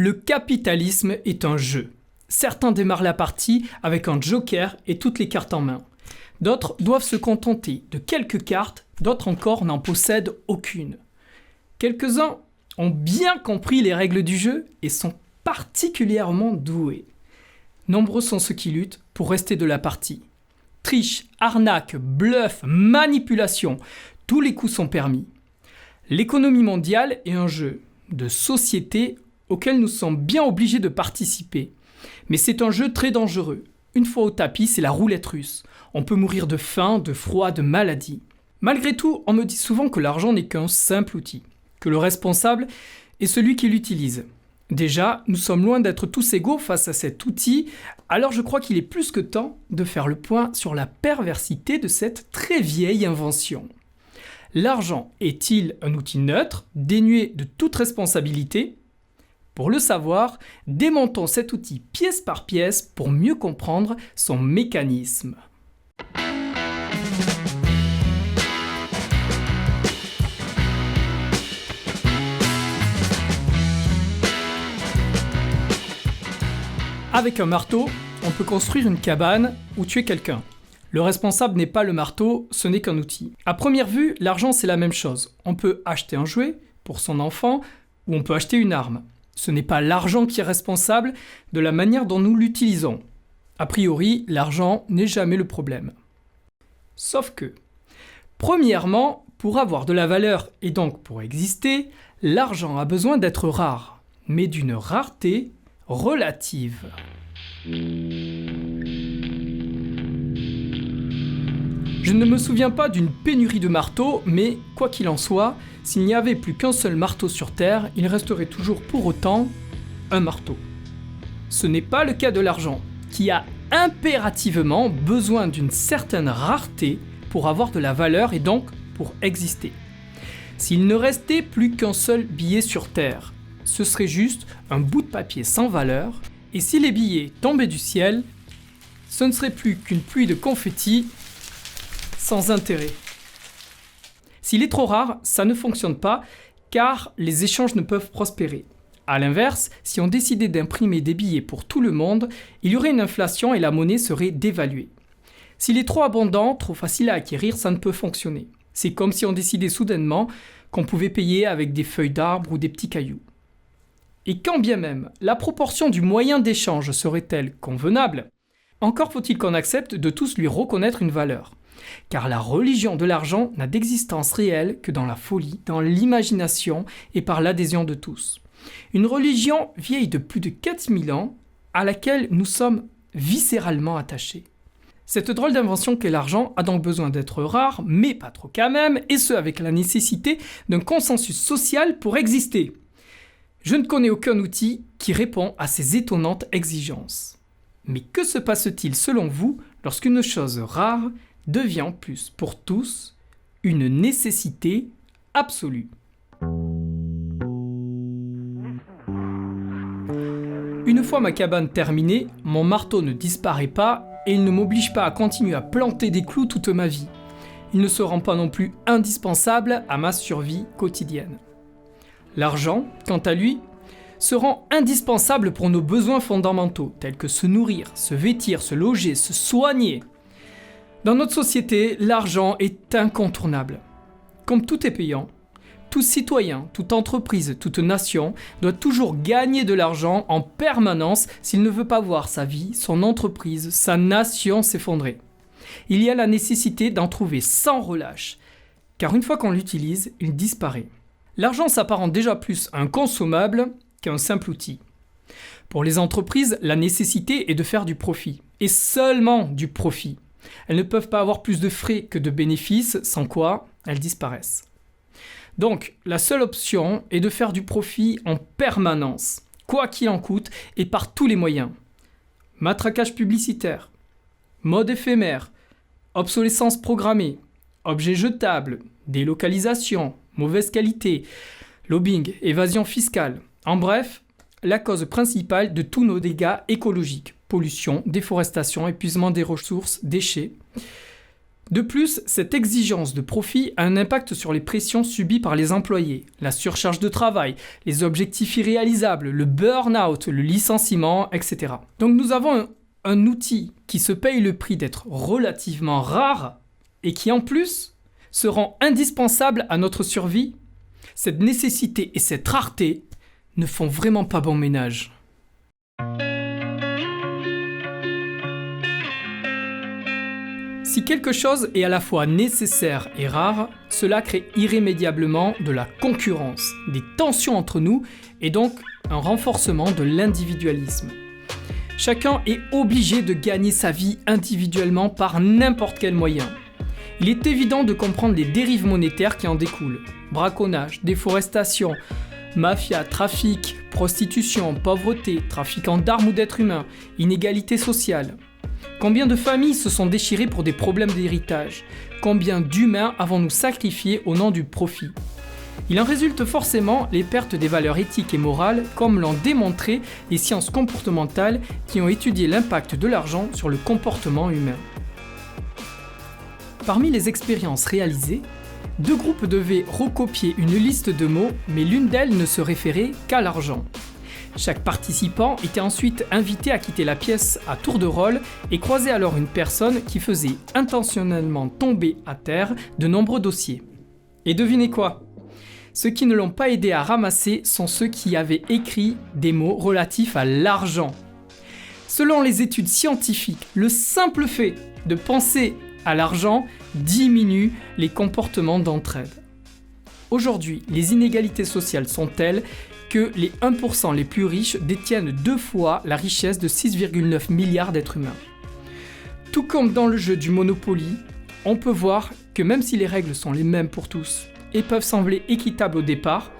Le capitalisme est un jeu. Certains démarrent la partie avec un joker et toutes les cartes en main. D'autres doivent se contenter de quelques cartes, d'autres encore n'en possèdent aucune. Quelques-uns ont bien compris les règles du jeu et sont particulièrement doués. Nombreux sont ceux qui luttent pour rester de la partie. Triche, arnaque, bluff, manipulation, tous les coups sont permis. L'économie mondiale est un jeu de société auquel nous sommes bien obligés de participer. Mais c'est un jeu très dangereux. Une fois au tapis, c'est la roulette russe. On peut mourir de faim, de froid, de maladie. Malgré tout, on me dit souvent que l'argent n'est qu'un simple outil, que le responsable est celui qui l'utilise. Déjà, nous sommes loin d'être tous égaux face à cet outil, alors je crois qu'il est plus que temps de faire le point sur la perversité de cette très vieille invention. L'argent est-il un outil neutre, dénué de toute responsabilité ? Pour le savoir, démontons cet outil pièce par pièce pour mieux comprendre son mécanisme. Avec un marteau, on peut construire une cabane ou tuer quelqu'un. Le responsable n'est pas le marteau, ce n'est qu'un outil. À première vue, l'argent c'est la même chose. On peut acheter un jouet pour son enfant ou on peut acheter une arme. Ce n'est pas l'argent qui est responsable de la manière dont nous l'utilisons. A priori, l'argent n'est jamais le problème. Sauf que, premièrement, pour avoir de la valeur et donc pour exister, l'argent a besoin d'être rare, mais d'une rareté relative. Je ne me souviens pas d'une pénurie de marteaux, mais quoi qu'il en soit, s'il n'y avait plus qu'un seul marteau sur Terre, il resterait toujours pour autant un marteau. Ce n'est pas le cas de l'argent, qui a impérativement besoin d'une certaine rareté pour avoir de la valeur et donc pour exister. S'il ne restait plus qu'un seul billet sur Terre, ce serait juste un bout de papier sans valeur, et si les billets tombaient du ciel, ce ne serait plus qu'une pluie de confettis sans intérêt. S'il est trop rare, ça ne fonctionne pas, car les échanges ne peuvent prospérer. A l'inverse, si on décidait d'imprimer des billets pour tout le monde, il y aurait une inflation et la monnaie serait dévaluée. S'il est trop abondant, trop facile à acquérir, ça ne peut fonctionner. C'est comme si on décidait soudainement qu'on pouvait payer avec des feuilles d'arbre ou des petits cailloux. Et quand bien même la proportion du moyen d'échange serait-elle convenable, encore faut-il qu'on accepte de tous lui reconnaître une valeur. Car la religion de l'argent n'a d'existence réelle que dans la folie, dans l'imagination et par l'adhésion de tous. Une religion vieille de plus de 4000 ans à laquelle nous sommes viscéralement attachés. Cette drôle d'invention qu'est l'argent a donc besoin d'être rare, mais pas trop quand même, et ce avec la nécessité d'un consensus social pour exister. Je ne connais aucun outil qui répond à ces étonnantes exigences. Mais que se passe-t-il selon vous lorsqu'une chose rare devient en plus pour tous une nécessité absolue? Une fois ma cabane terminée, mon marteau ne disparaît pas et il ne m'oblige pas à continuer à planter des clous toute ma vie. Il ne se rend pas non plus indispensable à ma survie quotidienne. L'argent, quant à lui, se rend indispensable pour nos besoins fondamentaux, tels que se nourrir, se vêtir, se loger, se soigner. Dans notre société, l'argent est incontournable. Comme tout est payant, tout citoyen, toute entreprise, toute nation doit toujours gagner de l'argent en permanence s'il ne veut pas voir sa vie, son entreprise, sa nation s'effondrer. Il y a la nécessité d'en trouver sans relâche, car une fois qu'on l'utilise, il disparaît. L'argent s'apparente déjà plus à un consommable qu'à un simple outil. Pour les entreprises, la nécessité est de faire du profit, et seulement du profit. Elles ne peuvent pas avoir plus de frais que de bénéfices, sans quoi elles disparaissent. Donc, la seule option est de faire du profit en permanence, quoi qu'il en coûte et par tous les moyens. Matraquage publicitaire, mode éphémère, obsolescence programmée, objets jetables, délocalisation, mauvaise qualité, lobbying, évasion fiscale. En bref, la cause principale de tous nos dégâts écologiques, pollution, déforestation, épuisement des ressources, déchets. De plus, cette exigence de profit a un impact sur les pressions subies par les employés, la surcharge de travail, les objectifs irréalisables, le burn-out, le licenciement, etc. Donc nous avons un outil qui se paye le prix d'être relativement rare et qui en plus se rend indispensable à notre survie. Cette nécessité et cette rareté ne font vraiment pas bon ménage. Si quelque chose est à la fois nécessaire et rare, cela crée irrémédiablement de la concurrence, des tensions entre nous et donc un renforcement de l'individualisme. Chacun est obligé de gagner sa vie individuellement par n'importe quel moyen. Il est évident de comprendre les dérives monétaires qui en découlent. Braconnage, déforestation, mafia, trafic, prostitution, pauvreté, trafiquant d'armes ou d'êtres humains, inégalité sociale. Combien de familles se sont déchirées pour des problèmes d'héritage? Combien d'humains avons-nous sacrifiés au nom du profit? Il en résulte forcément les pertes des valeurs éthiques et morales, comme l'ont démontré les sciences comportementales qui ont étudié l'impact de l'argent sur le comportement humain. Parmi les expériences réalisées, 2 groupes devaient recopier une liste de mots, mais l'une d'elles ne se référait qu'à l'argent. Chaque participant était ensuite invité à quitter la pièce à tour de rôle et croisait alors une personne qui faisait intentionnellement tomber à terre de nombreux dossiers. Et devinez quoi? Ceux qui ne l'ont pas aidé à ramasser sont ceux qui avaient écrit des mots relatifs à l'argent. Selon les études scientifiques, le simple fait de penser à l'argent diminue les comportements d'entraide. Aujourd'hui, les inégalités sociales sont telles que les 1% les plus riches détiennent 2 fois la richesse de 6,9 milliards d'êtres humains. Tout comme dans le jeu du Monopoly, on peut voir que même si les règles sont les mêmes pour tous et peuvent sembler équitables au départ,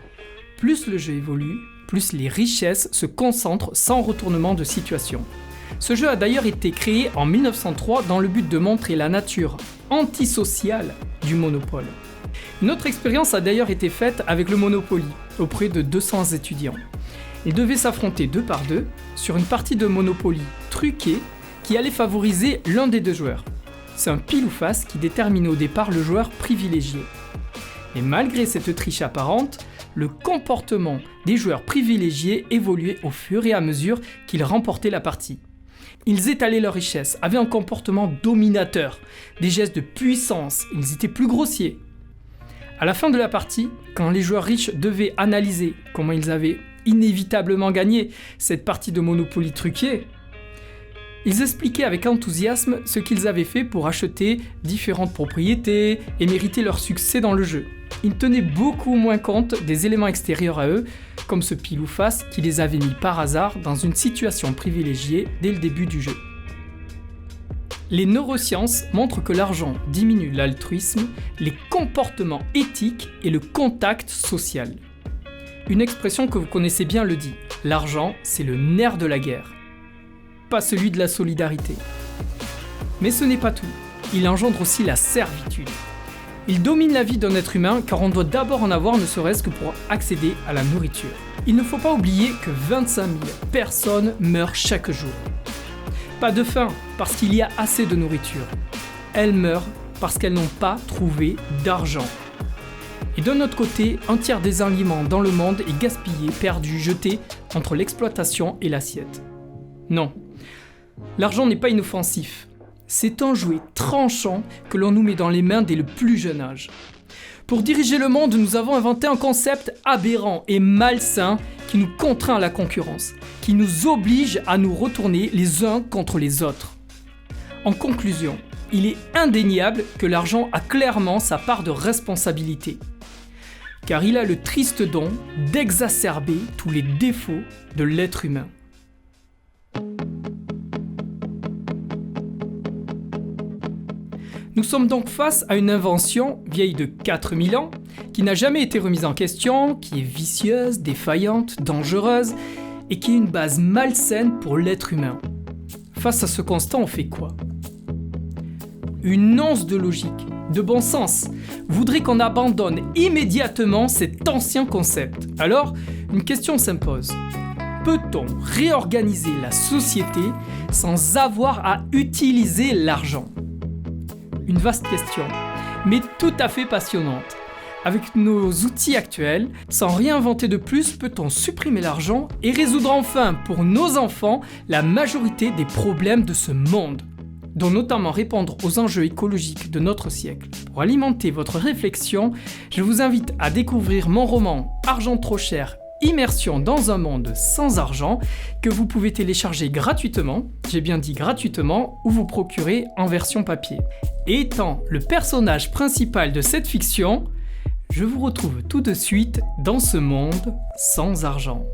plus le jeu évolue, plus les richesses se concentrent sans retournement de situation. Ce jeu a d'ailleurs été créé en 1903 dans le but de montrer la nature antisociale du monopole. Une autre expérience a d'ailleurs été faite avec le Monopoly, auprès de 200 étudiants. Ils devaient s'affronter 2 par 2 sur une partie de Monopoly truquée qui allait favoriser l'un des 2 joueurs. C'est un pile ou face qui déterminait au départ le joueur privilégié. Et malgré cette triche apparente, le comportement des joueurs privilégiés évoluait au fur et à mesure qu'ils remportaient la partie. Ils étalaient leur richesse, avaient un comportement dominateur, des gestes de puissance, ils étaient plus grossiers. À la fin de la partie, quand les joueurs riches devaient analyser comment ils avaient inévitablement gagné cette partie de Monopoly truquée, ils expliquaient avec enthousiasme ce qu'ils avaient fait pour acheter différentes propriétés et mériter leur succès dans le jeu. Ils tenaient beaucoup moins compte des éléments extérieurs à eux, comme ce pile ou face qui les avait mis par hasard dans une situation privilégiée dès le début du jeu. Les neurosciences montrent que l'argent diminue l'altruisme, les comportements éthiques et le contact social. Une expression que vous connaissez bien le dit, l'argent c'est le nerf de la guerre, pas celui de la solidarité. Mais ce n'est pas tout, il engendre aussi la servitude. Il domine la vie d'un être humain car on doit d'abord en avoir ne serait-ce que pour accéder à la nourriture. Il ne faut pas oublier que 25 000 personnes meurent chaque jour. Pas de faim, parce qu'il y a assez de nourriture. Elles meurent parce qu'elles n'ont pas trouvé d'argent. Et d'un autre côté, un tiers des aliments dans le monde est gaspillé, perdu, jeté entre l'exploitation et l'assiette. Non, l'argent n'est pas inoffensif. C'est un jouet tranchant que l'on nous met dans les mains dès le plus jeune âge. Pour diriger le monde, nous avons inventé un concept aberrant et malsain qui nous contraint à la concurrence, qui nous oblige à nous retourner les uns contre les autres. En conclusion, il est indéniable que l'argent a clairement sa part de responsabilité, car il a le triste don d'exacerber tous les défauts de l'être humain. Nous sommes donc face à une invention vieille de 4000 ans, qui n'a jamais été remise en question, qui est vicieuse, défaillante, dangereuse, et qui est une base malsaine pour l'être humain. Face à ce constat, on fait quoi? Une once de logique, de bon sens, voudrait qu'on abandonne immédiatement cet ancien concept. Alors, une question s'impose. Peut-on réorganiser la société sans avoir à utiliser l'argent ? une vaste question, mais tout à fait passionnante. Avec nos outils actuels, sans rien inventer de plus, peut-on supprimer l'argent et résoudre enfin pour nos enfants la majorité des problèmes de ce monde, dont notamment répondre aux enjeux écologiques de notre siècle. Pour alimenter votre réflexion, je vous invite à découvrir mon roman Argent trop cher, immersion dans un monde sans argent, que vous pouvez télécharger gratuitement, j'ai bien dit gratuitement, ou vous procurer en version papier. Et étant le personnage principal de cette fiction, je vous retrouve tout de suite dans ce monde sans argent.